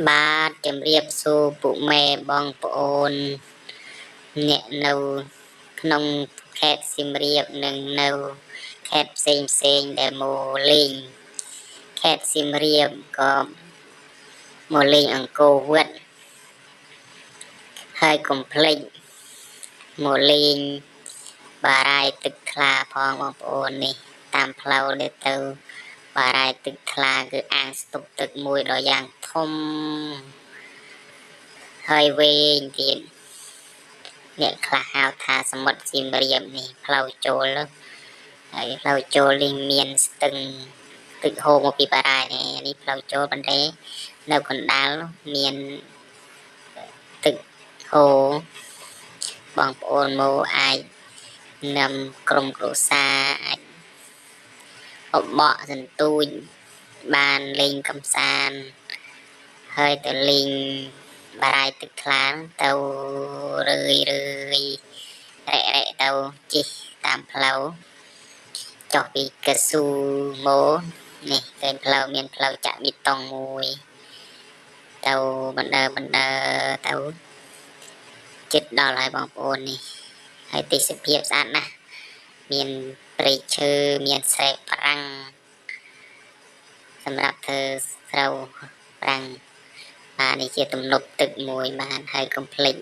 បាទជំរាបសួរពុកម៉ែបងប្អូនអ្នកនៅក្នុងខេត្តសៀមរាបនិងនៅខេត្តផ្សេងដែលមកលេងខេត្តសៀមរាបក៏មកលេងអង្គរវត្តហើយកុំភ្លេចមកលេងបារាយទឹកថ្លាផងបងប្អូននេះតាមផ្លូវនេះទៅបារាយទឹកថ្លាគឺអាងស្តុកទឹកមួយដ៏យ៉ាងធំហើយវែងទៀតអ្នកខ្លះហៅថាសមុទ្រសៀមរាបនេះផ្លូវចូលហើយផ្លូវចូលនេះមានស្ទឹងទឹកហូរមកពីបារាយនេះផ្លូវចូលប៉ុន្តែនៅកណ្ដាលមានទឹកហូរបងប្អូនមកអាចនាំក្រុមគ្រួសារអាចអបអសន្ទូចបានលេងកំសាន្តហើយទៅលេងបារាយទឹកថ្លាទៅរឿយរែកទៅជិះតាមផ្លូវចុះពីកស៊ូមកនេះเป็นផ្លូវមានផ្លូវចាក់បេតុងមួយទៅបណ្ដើទៅចិត្តដល់ហើយបងប្អូននេះហើយទេសភាពស្អាតណាស់មានព្រៃឈើមានស្រែប្រាំងសម្រាប់ធ្វើស្រូវប្រាំងបាទនេះជាទំនប់ទឹកមួយបានហើយកុំភ្លេច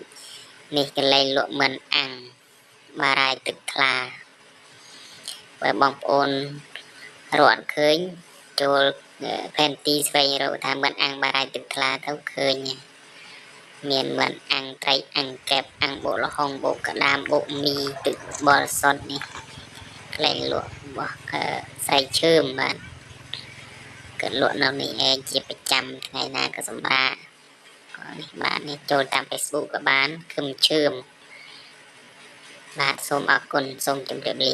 នេះកន្លែងលក់មិនអាំងបារាយទឹកថ្លាបើបងប្អូនរកឃើញចូលផែនទីស្វែងរកថាមិនអាំងបារាយទឹកថ្លាទៅឃើញមានមិនអាំងត្រីអាំងកែបអាំងបុកល្ហុងបុកក្តាមបុកមីទឹកបរិសុទ្ធនេះកន្លែងលក់របស់ស្រីឈើមបាទក៏លក់នៅនេះឯងជាប្រចាំថ្ងៃណាក៏សម្រាប់នេះបាទនេះចូលតាម Facebook ក៏បានគឺឈើមបាទសូមអរគុណសូមជម្រាបលា